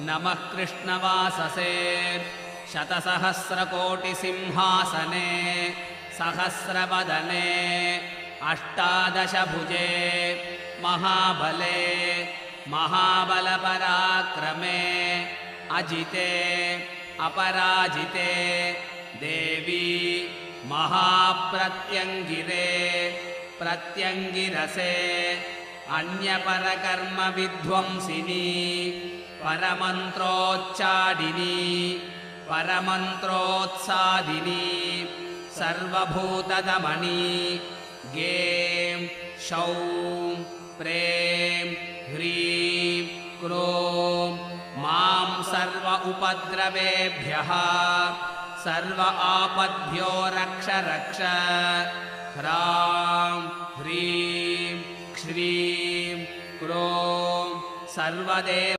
नमः कृष्णवाससे शतसहस्रकोटिसिंहासने सहस्रवदने अष्टादशभुजे महाबले महाबलपराक्रमे अजिते अपराजिते देवी महाप्रत्यङ्गिरे प्रत्यङ्गिरसे अन्यपरकर्मविध्वंसिनी परमन्त्रोच्चाडिनी परमन्त्रोत्सादिनी सर्वभूतदमनी गें शौं प्रें ह्रीं क्रों मां सर्व उपद्रवेभ्यः सर्व आपद्भ्यो रक्ष रक्ष ह्रां ह्रीं श्रीं क्रों सर्वदेव